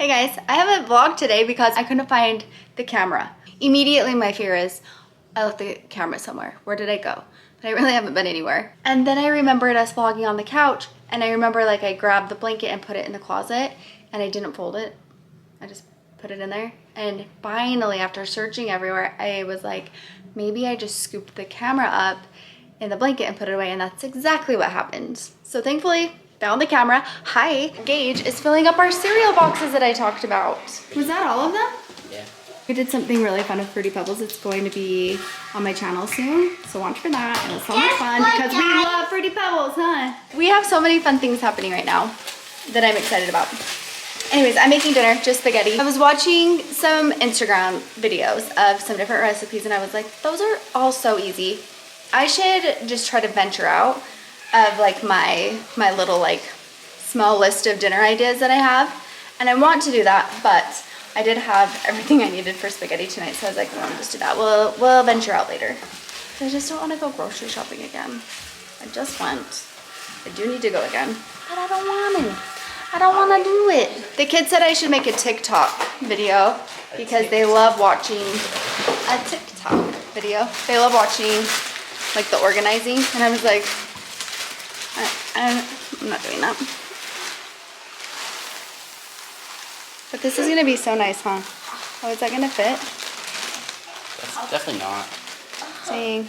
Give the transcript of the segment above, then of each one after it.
guys, I haven't vlogged today because I couldn't find the camera. Immediately my fear is, I left the camera somewhere. Where did I go? But I really haven't been anywhere. And then I remembered us vlogging on the couch, and I remember like I grabbed the blanket and put it in the closet, and I didn't fold it. I just put it in there. And finally, after searching everywhere, I was like, maybe I just scooped the camera up in the blanket and put it away, and that's exactly what happened. So thankfully, found the camera. Hi, Gage is filling up our cereal boxes that I talked about. Was that all of them? Yeah. I did something really fun with Fruity Pebbles. It's going to be on my channel soon, so watch for that. It was so much fun because we love Fruity Pebbles, huh? We have so many fun things happening right now that I'm excited about. Anyways, I'm making dinner, just spaghetti. I was watching some Instagram videos of some different recipes, and I was like, those are all so easy. I should just try to venture out of like my little like small list of dinner ideas that I have, and I want to do that, but I did have everything I needed for spaghetti tonight, so I was like, well, I'll just do that. We'll venture out later. I just don't want to go grocery shopping again. I just went. I do need to go again, but I don't want to. I don't want to do it. The kids said I should make a TikTok video because they love watching a TikTok video. They love watching like the organizing, and I was like, I'm not doing that. But this is gonna be so nice, huh? Oh, is that gonna fit? That's definitely not. Dang.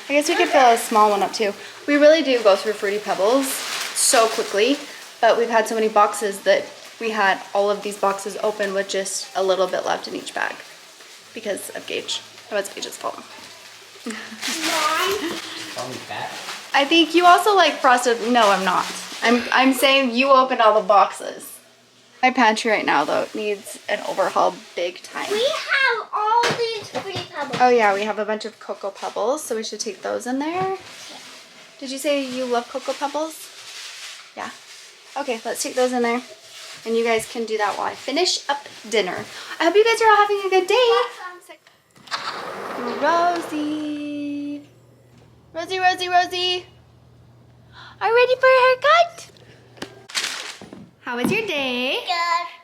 I guess we could fill a small one up too. We really do go through Fruity Pebbles so quickly, but we've had so many boxes that we had all of these boxes open with just a little bit left in each bag because of Gage. That was Gage's fault. Call me fat. I think you also like frosted. No, I'm not. I'm saying you opened all the boxes. My pantry right now though needs an overhaul big time. We have all these Fruity Pebbles. Oh yeah, we have a bunch of Cocoa Pebbles, so we should take those in there. Did you say you love Cocoa Pebbles? Yeah. Okay, let's take those in there. And you guys can do that while I finish up dinner. I hope you guys are all having a good day. Rosie. Rosie, Rosie, Rosie. Are you ready for a haircut? How was your day?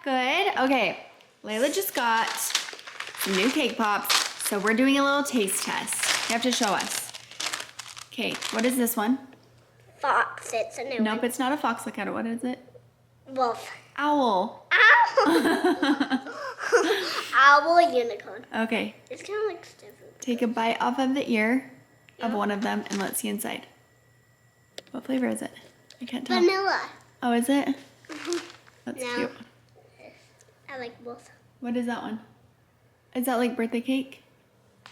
Good. Good? Okay. Layla just got some new cake pops, so we're doing a little taste test. You have to show us. Okay, what is this one? Fox, it's a new one. Nope, it's not a fox. Look at it. What is it? Wolf. Owl. Owl. Owl unicorn. Okay, It's kind of like stiff. take a bite off of the ear of one of them and let's see inside. What flavor is it? I can't tell. Vanilla. Oh, is it? That's No. cute. I like both. What is that one? Is that like birthday cake?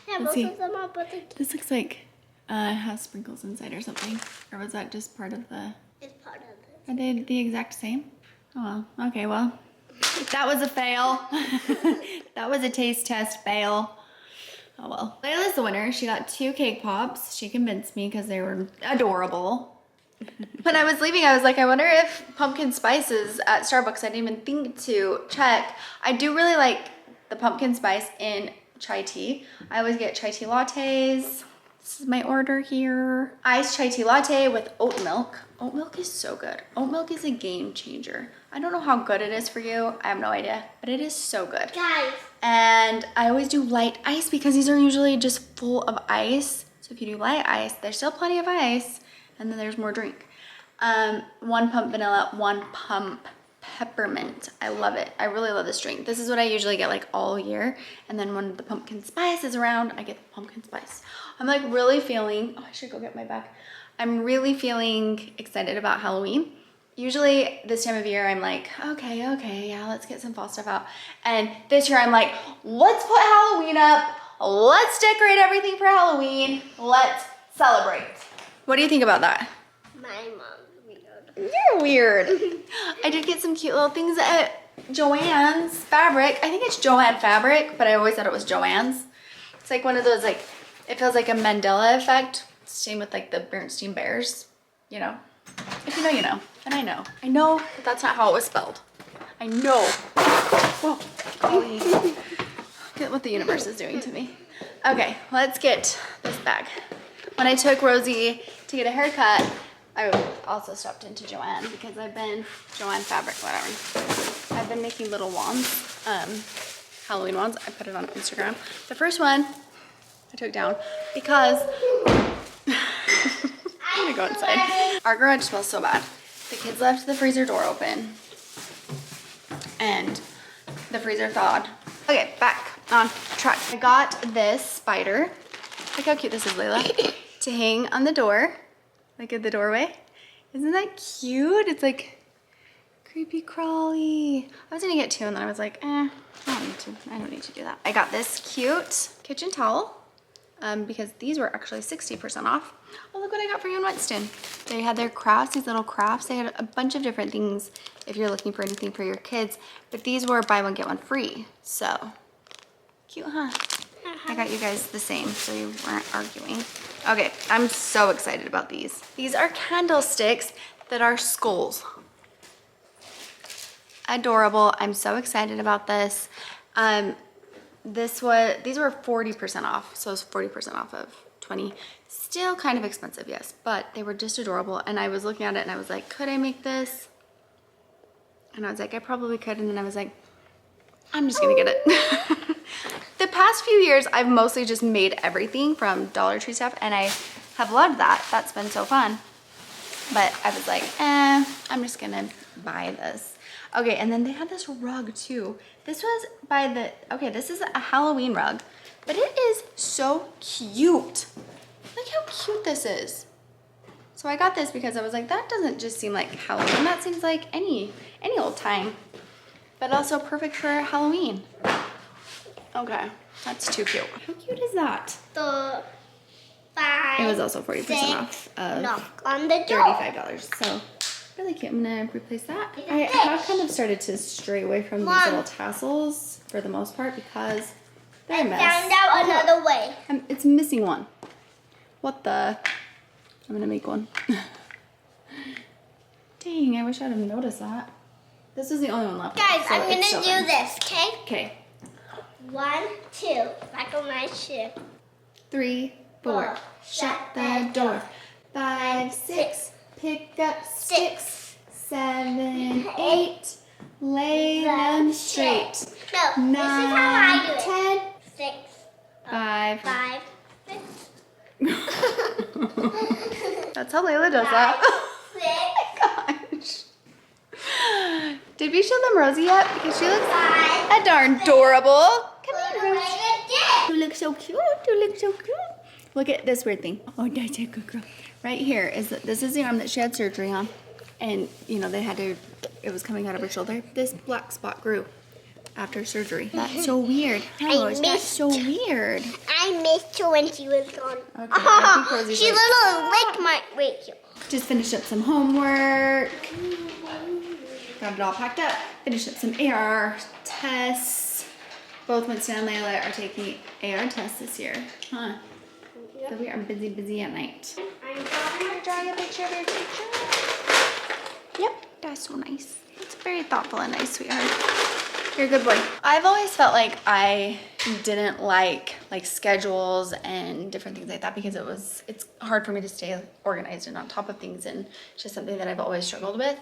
Yeah, Let's both see. of them are birthday cake. This looks like it has sprinkles inside or something. Or was that just part of the... It's part of it. Are they the exact same? Oh well, okay, well. That was a fail. That was a taste test fail. Oh well. Layla's the winner. She got 2 cake pops. She convinced me because they were adorable. When I was leaving, I was like, I wonder if pumpkin spice is at Starbucks. I didn't even think to check. I do really like the pumpkin spice in chai tea. I always get chai tea lattes. This is my order here. Iced chai tea latte with oat milk. Oat milk is so good. Oat milk is a game changer. I don't know how good it is for you. I have no idea, but it is so good. Guys. And I always do light ice because these are usually just full of ice. So if you do light ice, there's still plenty of ice, and then there's more drink. 1 pump vanilla, 1 pump peppermint. I love it. I really love this drink. This is what I usually get like all year. And then when the pumpkin spice is around, I get the pumpkin spice. I'm like really feeling, oh, I should go get my bag. I'm really feeling excited about Halloween. Usually this time of year, I'm like, okay, yeah, let's get some fall stuff out. And this year I'm like, let's put Halloween up. Let's decorate everything for Halloween. Let's celebrate. What do you think about that? My mom's weird. You're weird. I did get some cute little things at Joann's Fabric. I think it's Joann Fabric, but I always thought it was Joann's. It's like one of those, like, it feels like a Mandela effect. Same with like the Bernstein Bears, you know. If you know, you know. And I know. I know that that's not how it was spelled. I know. Whoa. Golly. Look at what the universe is doing to me. Okay, let's get this bag. When I took Rosie to get a haircut, I also stopped into Joann because I've been, Joann Fabric, whatever. I've been making little wands, Halloween wands. I put it on Instagram. The first one I took down because I'm gonna go inside. Our garage smells so bad. The kids left the freezer door open and the freezer thawed. Okay, back on track. I got this spider. Look how cute this is, Layla. To hang on the door, like at the doorway. Isn't that cute? It's like creepy crawly. I was gonna get two and then I was like, I don't need to do that. I got this cute kitchen towel because these were actually 60% off. Oh, look what I got for you in Whetstone. They had their crafts, these little crafts. They had a bunch of different things if you're looking for anything for your kids, but these were buy one, get one free. So cute, huh? I got you guys the same so you weren't arguing. Okay, I'm so excited about these. These are candlesticks that are skulls. Adorable. I'm so excited about this. These were 40% off, so it's 40% off of 20. Still kind of expensive, yes, but they were just adorable. And I was looking at it and I was like, could I make this? And I was like, I probably could. And then I was like, I'm just gonna get it. The past few years, I've mostly just made everything from Dollar Tree stuff, and I have loved that. That's been so fun. But I was like, I'm just gonna buy this. Okay, and then they had this rug too. This was this is a Halloween rug, but it is so cute. Look how cute this is. So I got this because I was like, that doesn't just seem like Halloween. That seems like any old time, but also perfect for Halloween. Okay, that's too cute. How cute is that? The 5. It was also 40% off of knock on the door. $35. So really cute. I'm gonna replace that. I have kind of started to stray away from these little tassels for the most part because they're a mess. Found out another way. It's missing one. What the? I'm gonna make one. Dang, I wish I'd have noticed that. This is the only one left. Guys, so I'm gonna it's so do fun. this, okay? Okay. 1, 2, like on my ship. 3, 4, shut the door. 5, 6, pick up sticks. 7, 8, lay them straight. No, 9, this is how I do it. 10, 6, 5. 5, 6. That's how Layla does that. 6. Oh my gosh. Did we show them Rosie yet? Because she looks a darn adorable. Come here, Rosie. You look so cute. You look so cute. Look at this weird thing. Oh, that's a good girl. Right here is this is the arm that she had surgery on, and you know they had to. It was coming out of her shoulder. This black spot grew after surgery. That's so weird. Oh, that's so weird. I missed her when she was gone. Okay, I think Rosie's she like, little licked my Rachel. just finished up some homework. Got it all packed up. Finished up some AR tests. Both Winston and Layla are taking AR tests this year. Huh. So we are busy at night. I'm going to draw you a picture of your teacher. Yep, that's so nice. It's very thoughtful and nice, sweetheart. You're a good boy. I've always felt like I didn't like schedules and different things like that because it's hard for me to stay organized and on top of things, and it's just something that I've always struggled with.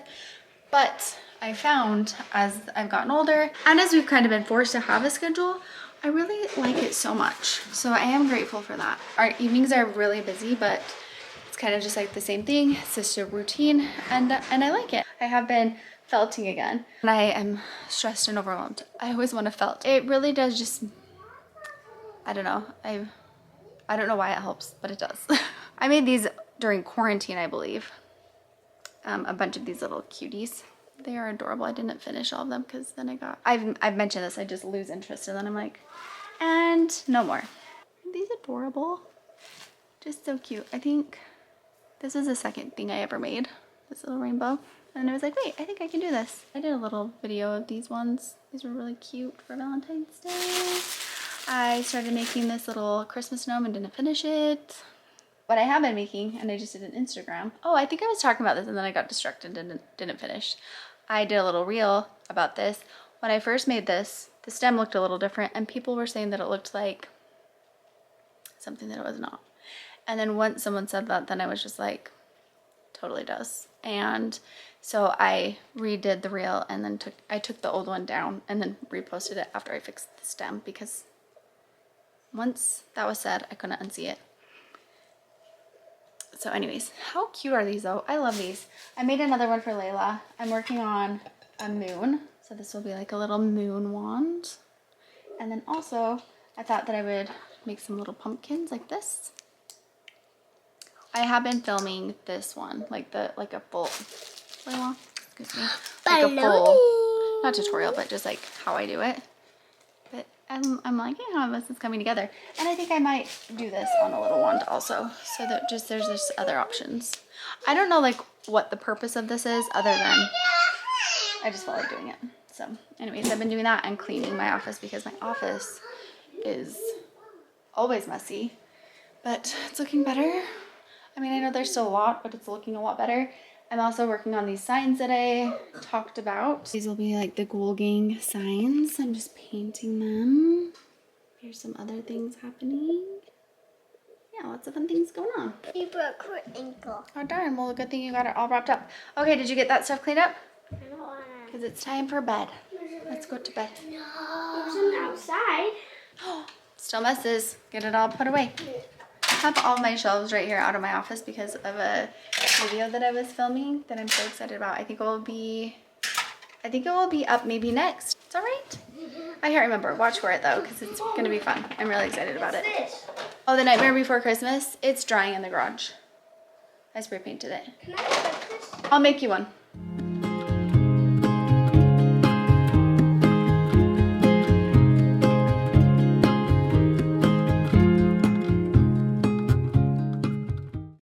But I found as I've gotten older and as we've kind of been forced to have a schedule, I really like it so much. So I am grateful for that. Our evenings are really busy, but it's kind of just like the same thing. It's just a routine and I like it. I have been felting again and I am stressed and overwhelmed. I always want to felt. It really does just, I don't know. I don't know why it helps, but it does. I made these during quarantine, I believe. A bunch of these little cuties. They are adorable. I didn't finish all of them because then I've mentioned this, I just lose interest and then I'm like, and no more. Aren't these adorable? Just so cute. I think this is the second thing I ever made, this little rainbow. And I was like, wait, I think I can do this. I did a little video of these ones. These were really cute for Valentine's Day. I started making this little Christmas gnome and didn't finish it. What I have been making, and I just did an Instagram. Oh, I think I was talking about this and then I got distracted and didn't finish. I did a little reel about this. When I first made this, the stem looked a little different and people were saying that it looked like something that it was not. And then once someone said that, then I was just like, totally does. And So I redid the reel and then I took the old one down and then reposted it after I fixed the stem, because once that was said, I couldn't unsee it. So anyways, how cute are these though? I love these. I made another one for Layla. I'm working on a moon. So this will be like a little moon wand. And then also, I thought that I would make some little pumpkins like this. I have been filming this one, like a full, Layla, excuse me, like a full, not tutorial, but just like how I do it. But I'm liking how this is coming together. And I think I might do this on a little wand also, so that there's just other options. I don't know like what the purpose of this is, other than I just felt like doing it. So anyways, I've been doing that and cleaning my office, because my office is always messy, but it's looking better. I mean, I know there's still a lot, but it's looking a lot better. I'm also working on these signs that I talked about. These will be like the Ghoul Gang signs. I'm just painting them. Here's some other things happening. Yeah, lots of fun things going on. You broke her ankle. Oh darn, well good thing you got it all wrapped up. Okay, did you get that stuff cleaned up? I don't wanna. Because it's time for bed. Let's go to bed. No. There's some outside. Still messes. Get it all put away. I have all my shelves right here out of my office because of a video that I was filming that I'm so excited about. I think it will be up maybe next. It's all right. I can't remember. Watch for it though, because it's gonna be fun. I'm really excited about it. Oh, The Nightmare Before Christmas. It's drying in the garage. I spray painted it. Can I put this? I'll make you one.